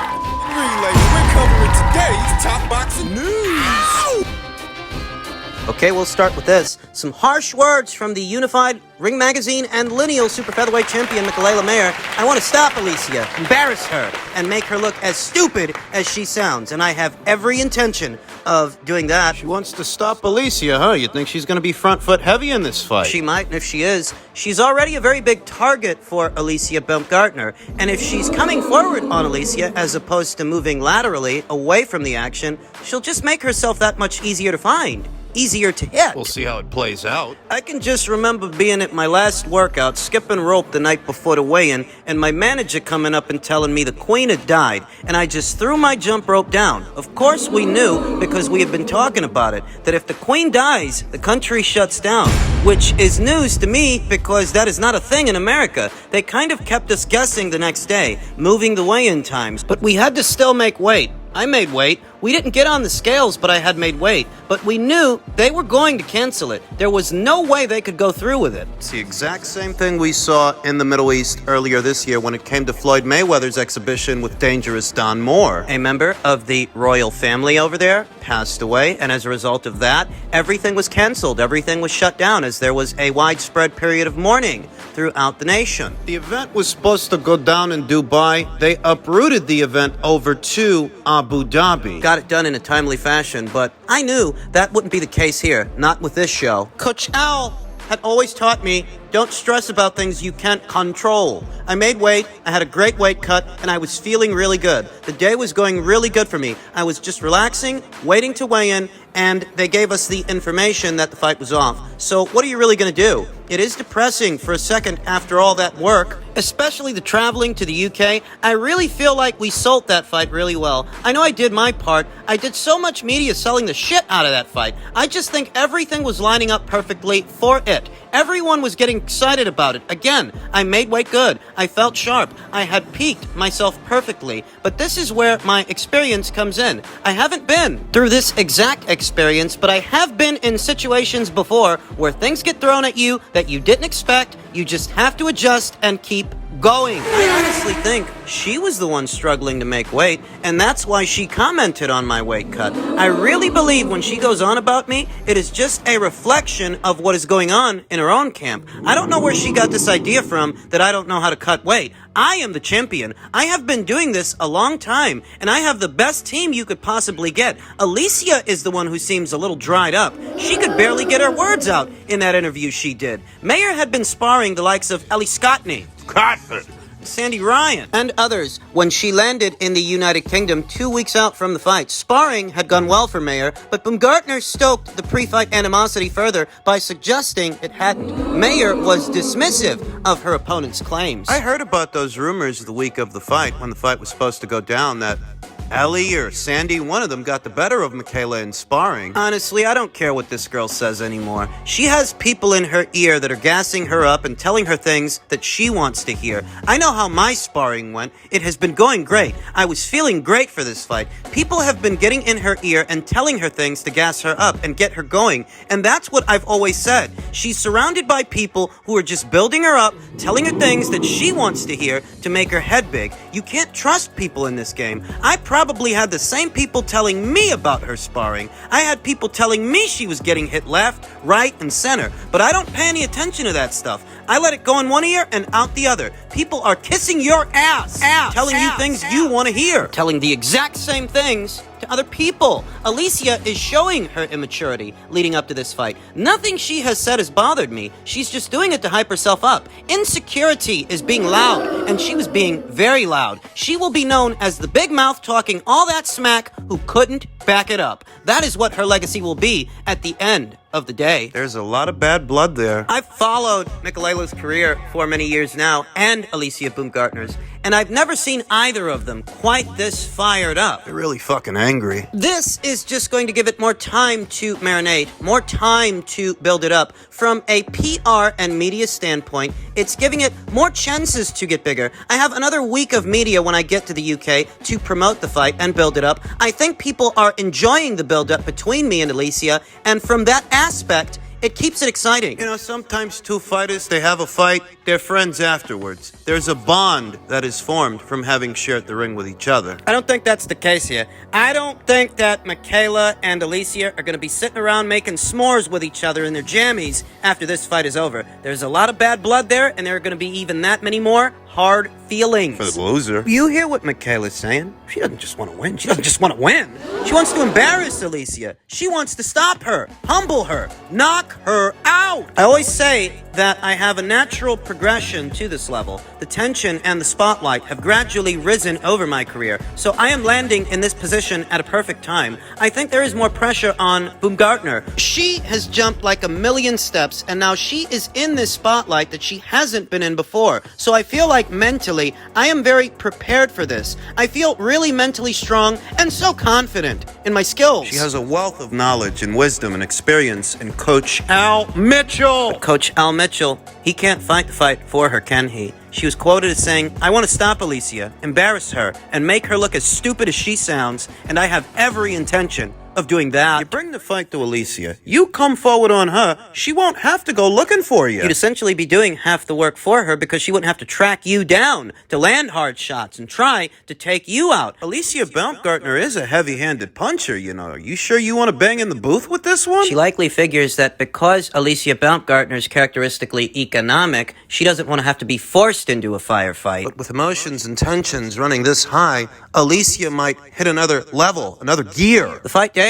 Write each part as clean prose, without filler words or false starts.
Relay, we're covering today's top boxing news. Okay, we'll start with this. Some harsh words from the unified Ring Magazine and lineal super featherweight champion Michaela Mayer. I want to stop Alicia, embarrass her, and make her look as stupid as she sounds. And I have every intention of doing that. She wants to stop Alicia, huh? You think she's going to be front foot heavy in this fight? She might, and if she is, she's already a very big target for Usyk Baumgardner. And if she's coming forward on Alicia as opposed to moving laterally away from the action, she'll just make herself that much easier to find. Easier to hit. We'll see how it plays out. I can just remember being at my last workout, skipping rope the night before the weigh-in, and my manager coming up and telling me the queen had died, and I just threw my jump rope down. Of course we knew, because we had been talking about it, that if the queen dies, the country shuts down, which is news to me because that is not a thing in America. They kind of kept us guessing the next day, moving the weigh-in times, but we had to still make weight. I made weight. We didn't get on the scales, but I had made weight. But we knew they were going to cancel it. There was no way they could go through with it. It's the exact same thing we saw in the Middle East earlier this year when it came to Floyd Mayweather's exhibition with dangerous Don Moore. A member of the royal family over there passed away, and as a result of that, everything was canceled. Everything was shut down as there was a widespread period of mourning throughout the nation. The event was supposed to go down in Dubai. They uprooted the event over to Abu Dhabi. Got it done in a timely fashion, but I knew that wouldn't be the case here, not with this show. Coach Al had always taught me, don't stress about things you can't control. I made weight, I had a great weight cut, and I was feeling really good. The day was going really good for me. I was just relaxing, waiting to weigh in, and they gave us the information that the fight was off. So what are you really going to do? It is depressing for a second after all that work, especially the traveling to the UK. I really feel like we sold that fight really well. I know I did my part. I did so much media selling the shit out of that fight. I just think everything was lining up perfectly for it. Everyone was getting excited about it. Again, I made weight good. I felt sharp. I had peaked myself perfectly. But this is where my experience comes in. I haven't been through this exact experience, but I have been in situations before where things get thrown at you that you didn't expect. You just have to adjust and keep going. I honestly think she was the one struggling to make weight, and that's why she commented on my weight cut. I really believe when she goes on about me, it is just a reflection of what is going on in her own camp. I don't know where she got this idea from that I don't know how to cut weight. I am the champion. I have been doing this a long time, and I have the best team you could possibly get. Alicia is the one who seems a little dried up. She could barely get her words out in that interview she did. Mayer had been sparring the likes of Ellie Scottney, Sandy Ryan, and others when she landed in the United Kingdom 2 weeks out from the fight. Sparring had gone well for Mayer, but Baumgardner stoked the pre-fight animosity further by suggesting it hadn't. Mayer was dismissive of her opponent's claims. I heard about those rumors the week of the fight, when the fight was supposed to go down, that Ellie or Sandy, one of them got the better of Michaela in sparring. Honestly, I don't care what this girl says anymore. She has people in her ear that are gassing her up and telling her things that she wants to hear. I know how my sparring went. It has been going great. I was feeling great for this fight. People have been getting in her ear and telling her things to gas her up and get her going. And that's what I've always said. She's surrounded by people who are just building her up, telling her things that she wants to hear to make her head big. You can't trust people in this game. I probably had the same people telling me about her sparring. I had people telling me she was getting hit left, right, and center, but I don't pay any attention to that stuff. I let it go in one ear and out the other. People are kissing your ass telling you things you want to hear, telling the exact same things to other people. Alicia is showing her immaturity leading up to this fight. Nothing she has said has bothered me. She's just doing it to hype herself up. Insecurity is being loud, and she was being very loud. She will be known as the big mouth talking all that smack who couldn't back it up. That is what her legacy will be at the end of the day. There's a lot of bad blood there. I've followed Michaela's career for many years now, and Alicia Baumgardner's, and I've never seen either of them quite this fired up. They're really fucking angry. This is just going to give it more time to marinate, more time to build it up. From a PR and media standpoint, it's giving it more chances to get bigger. I have another week of media when I get to the UK to promote the fight and build it up. I think people are enjoying the build-up between me and Alicia, and from that aspect, It keeps it exciting. You know, sometimes two fighters, they have a fight, they're friends afterwards. There's a bond that is formed from having shared the ring with each other. I don't think that's the case here. I don't think that Michaela and Alicia are going to be sitting around making s'mores with each other in their jammies after this fight is over. There's a lot of bad blood there, and there are going to be even that many more hard feelings. For the loser. You hear what Michaela's saying? She doesn't just want to win. She doesn't just want to win. She wants to embarrass Alicia. She wants to stop her, humble her, knock her out. I always say that I have a natural progression to this level. The tension and the spotlight have gradually risen over my career, so I am landing in this position at a perfect time. I think there is more pressure on Baumgardner. She has jumped like a million steps, and now she is in this spotlight that she hasn't been in before. So I feel like mentally, I am very prepared for this. I feel really mentally strong and so confident in my skills. She has a wealth of knowledge and wisdom and experience in Coach Al Mitchell. But Coach Al Mitchell, he can't fight the fight for her, can he? She was quoted as saying, "I want to stop Alicia, embarrass her, and make her look as stupid as she sounds, and I have every intention of doing that." You bring the fight to Alicia, you come forward on her, she won't have to go looking for you. You'd essentially be doing half the work for her because she wouldn't have to track you down to land hard shots and try to take you out. Alicia Baumgardner is a heavy-handed puncher, you know. Are you sure you want to bang in the booth with this one? She likely figures that because Alicia Baumgardner is characteristically economic, she doesn't want to have to be forced into a firefight. But with emotions and tensions running this high, Alicia might hit another level, another gear. The fight date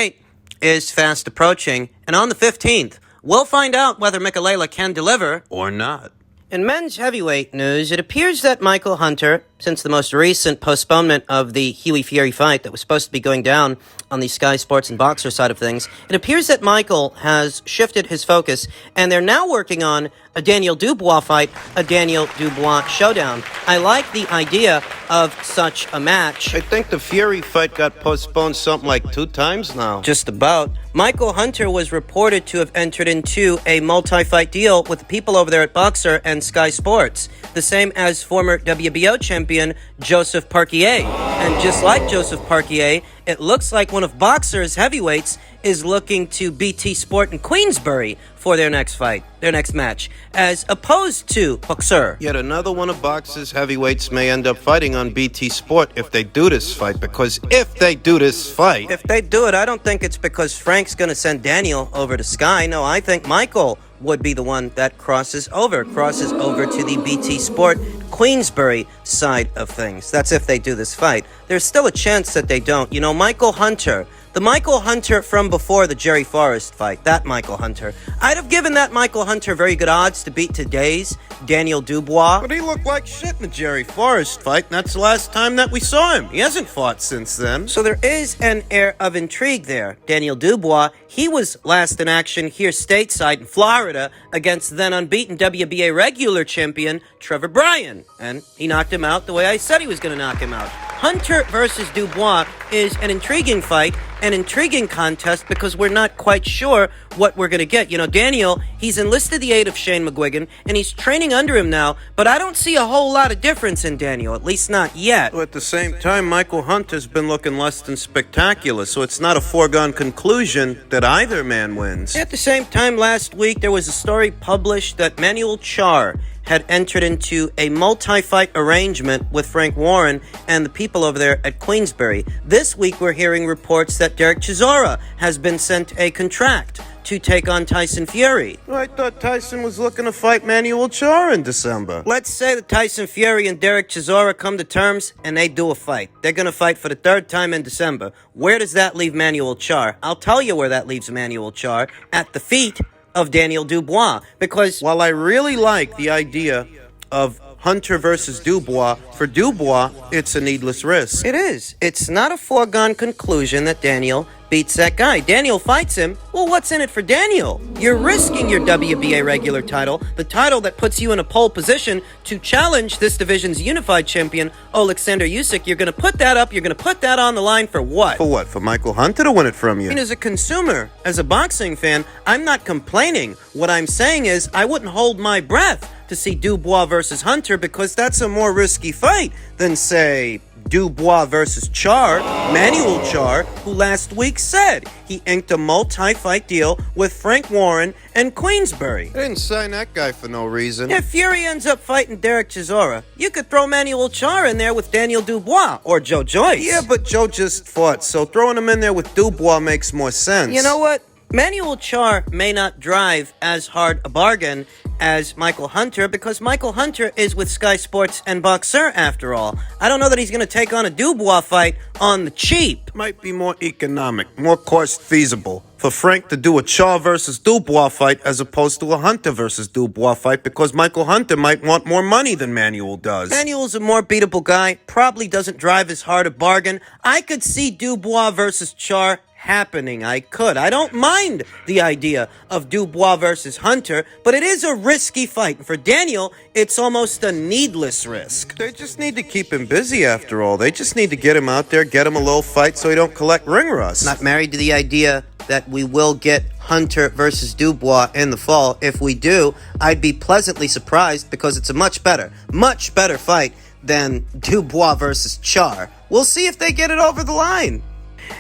is fast approaching, and on the 15th, we'll find out whether Michaela can deliver Or not. In men's heavyweight news, it appears that Michael Hunter, since the most recent postponement of the Huey Fury fight that was supposed to be going down on the Sky Sports and Boxer side of things, it appears that Michael has shifted his focus, and they're now working on a Daniel Dubois fight, a Daniel Dubois showdown. I like the idea of such a match. I think the Fury fight got postponed something like 2 times now. Just about. Michael Hunter was reported to have entered into a multi-fight deal with the people over there at Boxer and Sky Sports, the same as former WBO champion Joseph Parquier. And just like Joseph Parquier, it looks like one of Boxer's heavyweights is looking to BT Sport in Queensbury for their next fight, their next match, as opposed to Boxer. Yet another one of Boxer's heavyweights may end up fighting on BT Sport if they do this fight, because if they do this fight... If they do it, I don't think it's because Frank's going to send Daniel over to Sky. No, I think Michael would be the one that crosses over to the BT Sport Queensbury side of things. That's if they do this fight. There's still a chance that they don't. You know, Michael Hunter, the Michael Hunter from before the Jerry Forrest fight, that Michael Hunter, I'd have given that Michael Hunter very good odds to beat today's Daniel Dubois. But he looked like shit in the Jerry Forrest fight, and that's the last time that we saw him. He hasn't fought since then. So there is an air of intrigue there. Daniel Dubois, he was last in action here stateside in Florida against then unbeaten WBA regular champion Trevor Bryan, and he knocked him out the way I said he was going to knock him out. Hunter versus Dubois is an intriguing fight, an intriguing contest, because we're not quite sure what we're going to get. You know, Daniel, he's enlisted the aid of Shane McGuigan, and he's training under him now, but I don't see a whole lot of difference in Daniel, at least not yet. Well, at the same time, Michael Hunter's been looking less than spectacular, so it's not a foregone conclusion that either man wins. At the same time, last week, there was a story published that Manuel Char had entered into a multi-fight arrangement with Frank Warren and the people over there at Queensbury. This week, we're hearing reports that Derek Chisora has been sent a contract to take on Tyson Fury. I thought Tyson was looking to fight Manuel Char in December. Let's say that Tyson Fury and Derek Chisora come to terms and they do a fight. They're going to fight for the 3rd time in December. Where does that leave Manuel Char? I'll tell you where that leaves Manuel Char. At the feet of Daniel Dubois, because while I really like the idea of Hunter versus Dubois, for Dubois, it's a needless risk. it is. It's not a foregone conclusion that Daniel beats that guy. Daniel fights him. Well, what's in it for Daniel? You're risking your WBA regular title, the title that puts you in a pole position to challenge this division's unified champion, Alexander Usyk. You're going to put that up. You're going to put that on the line for what? For what? For Michael Hunter to win it from you? I mean, as a consumer, as a boxing fan, I'm not complaining. What I'm saying is I wouldn't hold my breath to see Dubois versus Hunter, because that's a more risky fight than, say, Dubois versus Char, Manuel Char, who last week said he inked a multi-fight deal with Frank Warren and Queensberry. They didn't sign that guy for no reason. If Fury ends up fighting Derek Chisora, you could throw Manuel Char in there with Daniel Dubois or Joe Joyce. Yeah, but Joe just fought, so throwing him in there with Dubois makes more sense. You know what? Manuel Char may not drive as hard a bargain as Michael Hunter because Michael Hunter is with Sky Sports and Boxer after all. I don't know that he's going to take on a Dubois fight on the cheap. Might be more economic, more cost feasible for Frank to do a Char versus Dubois fight as opposed to a Hunter versus Dubois fight because Michael Hunter might want more money than Manuel does. Manuel's a more beatable guy, probably doesn't drive as hard a bargain. I could see Dubois versus Char happening. I don't mind the idea of Dubois versus Hunter, but it is a risky fight. And for Daniel, it's almost a needless risk. They just need to keep him busy after all. They just need to get him out there, get him a little fight so he don't collect ring rust. Not married to the idea that we will get Hunter versus Dubois in the fall. If we do, I'd be pleasantly surprised because it's a much better fight than Dubois versus Char. We'll see if they get it over the line.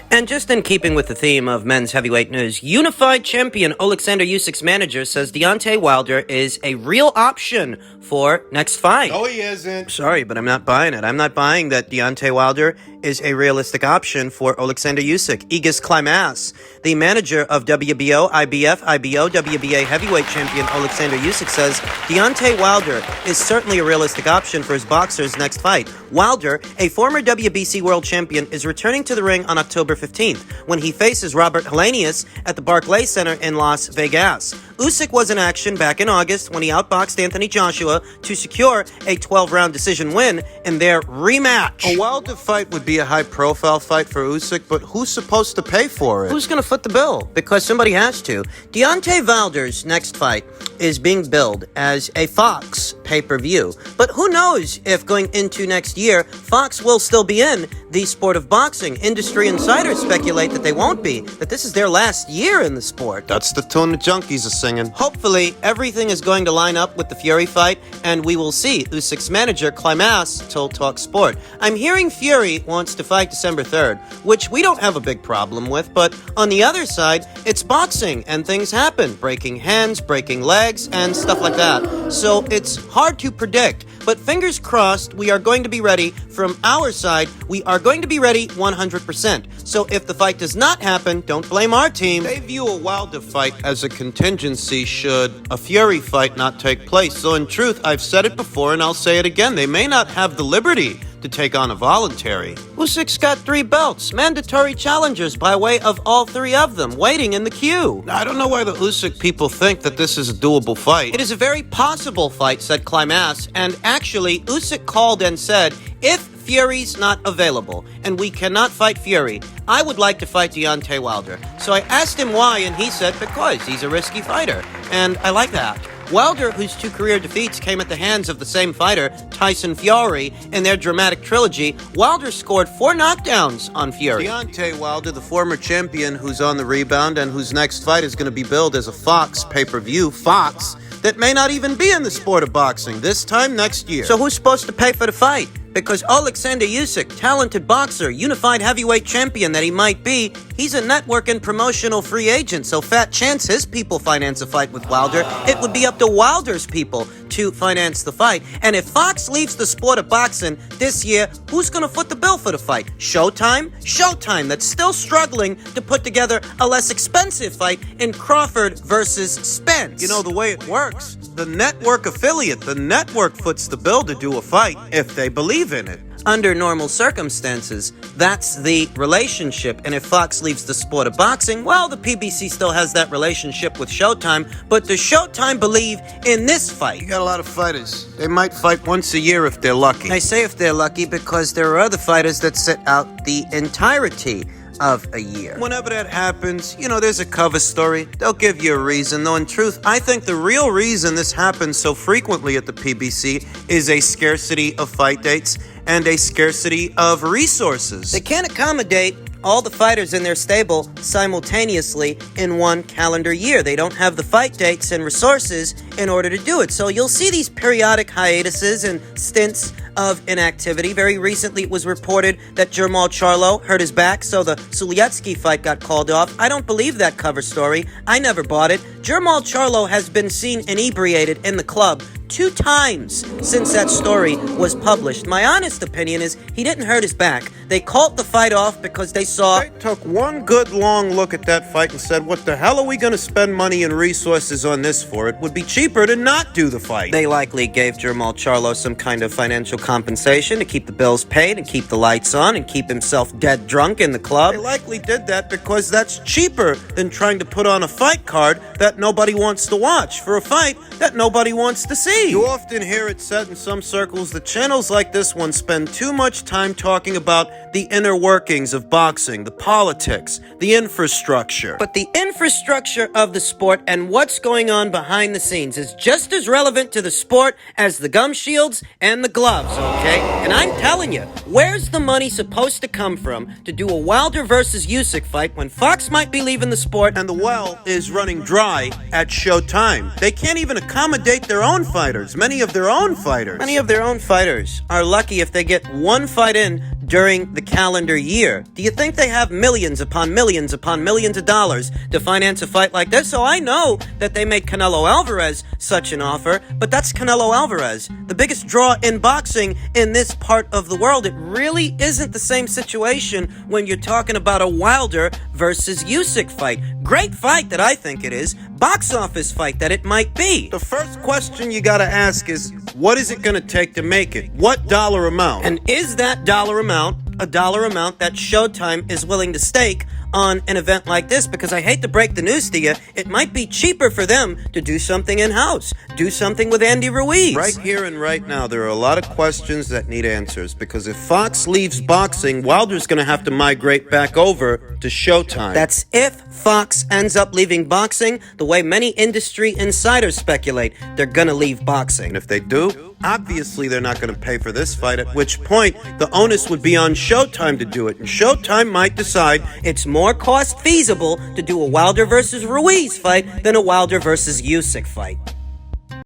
And just in keeping with the theme of men's heavyweight news, unified champion Alexander Usyk's manager says Deontay Wilder is a real option for next fight. No, he isn't. Sorry, but I'm not buying it. I'm not buying that Deontay Wilder is a realistic option for Alexander Usyk. Klimas, the manager of WBO, IBO, WBA heavyweight champion Alexander Usyk says Deontay Wilder is certainly a realistic option for his boxer's next fight. Wilder, a former WBC world champion, is returning to the ring on October 15th when he faces Robert Helenius at the Barclays Center in Las Vegas. Usyk was in action back in August when he outboxed Anthony Joshua to secure a 12-round decision win in their rematch. A Wilder fight would be a high-profile fight for Usyk, but who's supposed to pay for it? Who's going to foot the bill? Because somebody has to. Deontay Wilder's next fight is being billed as a Fox pay-per-view. But who knows if going into next year, Fox will still be in the sport of boxing. Industry insiders speculate that they won't be, that this is their last year in the sport. That's the tune the junkies are singing. Hopefully, everything is going to line up with the Fury fight, and we will see Usyk's manager, Klimas, told Talk Sport. I'm hearing Fury wants to fight December 3rd, which we don't have a big problem with, but on the other side, it's boxing, and things happen. Breaking hands, breaking legs, and stuff like that. So it's hard to predict, but fingers crossed, we are going to be ready. From our side, we are going to be ready 100%. So if the fight does not happen, don't blame our team. They view a Wilder fight as a contingency should a Fury fight not take place. So in truth, I've said it before and I'll say it again. They may not have the liberty to take on a voluntary. Usyk's got 3 belts, mandatory challengers by way of all 3 of them, waiting in the queue. I don't know why the Usyk people think that this is a doable fight. It is a very possible fight, said Klimas, and actually, Usyk called and said, if Fury's not available, and we cannot fight Fury, I would like to fight Deontay Wilder. So I asked him why, and he said because he's a risky fighter, and I like that. Wilder, whose 2 career defeats came at the hands of the same fighter, Tyson Fury, in their dramatic trilogy, Wilder scored 4 knockdowns on Fury. Deontay Wilder, the former champion who's on the rebound and whose next fight is going to be billed as a Fox pay-per-view, Fox, that may not even be in the sport of boxing this time next year. So who's supposed to pay for the fight? Because Alexander Usyk, talented boxer, unified heavyweight champion that he might be, he's a network and promotional free agent, so fat chance his people finance a fight with Wilder. It would be up to Wilder's people to finance the fight. And if Fox leaves the sport of boxing this year, who's going to foot the bill for the fight? Showtime? Showtime, that's still struggling to put together a less expensive fight in Crawford versus Spence. You know, the way it works, the network affiliate, the network foots the bill to do a fight if they believe in it. Under normal circumstances, that's the relationship. And if Fox leaves the sport of boxing, well, the PBC still has that relationship with Showtime. But does Showtime believe in this fight? You got a lot of fighters. They might fight once a year if they're lucky. I say if they're lucky because there are other fighters that sit out the entirety of a year. Whenever that happens, you know, there's a cover story. They'll give you a reason. Though in truth, I think the real reason this happens so frequently at the PBC is a scarcity of fight dates and a scarcity of resources. They can't accommodate all the fighters in their stable simultaneously in one calendar year. They don't have the fight dates and resources in order to do it. So you'll see these periodic hiatuses and stints of inactivity. Very recently, it was reported that Jermall Charlo hurt his back, so the Sulyatsky fight got called off. I don't believe that cover story. I never bought it. Jermall Charlo has been seen inebriated in the club 2 times since that story was published. My honest opinion is he didn't hurt his back. They called the fight off because they saw... They took one good long look at that fight and said, what the hell are we going to spend money and resources on this for? It would be cheaper to not do the fight. They likely gave Jermall Charlo some kind of financial compensation to keep the bills paid and keep the lights on and keep himself dead drunk in the club. They likely did that because that's cheaper than trying to put on a fight card that nobody wants to watch for a fight that nobody wants to see. You often hear it said in some circles that channels like this one spend too much time talking about the inner workings of boxing, the politics, the infrastructure. But the infrastructure of the sport and what's going on behind the scenes is just as relevant to the sport as the gum shields and the gloves, okay? And I'm telling you, where's the money supposed to come from to do a Wilder versus Usyk fight when Fox might be leaving the sport And the well is running dry at Showtime. They can't even accommodate their own fighters, many of their own fighters. Many of their own fighters are lucky if they get one fight in during the calendar year. Do you think they have millions upon millions upon millions of dollars to finance a fight like this? So I know that they made Canelo Alvarez such an offer, but that's Canelo Alvarez, the biggest draw in boxing in this part of the world. It really isn't the same situation when you're talking about a Wilder versus Usyk fight. Great fight that I think it is. Box office fight that it might be. The first question you gotta ask is, what is it gonna take to make it? What dollar amount? And is that dollar amount a dollar amount that Showtime is willing to stake on an event like this? Because I hate to break the news to you, it might be cheaper for them to do something in-house. Do something with Andy Ruiz. Right here and right now, there are a lot of questions that need answers, because if Fox leaves boxing, Wilder's gonna have to migrate back over to Showtime. That's if Fox ends up leaving boxing the way many industry insiders speculate. They're gonna leave boxing. And if they do, obviously they're not going to pay for this fight, at which point the onus would be on Showtime to do it. And Showtime might decide It's more cost feasible to do a Wilder versus Ruiz fight than a Wilder versus Usyk fight.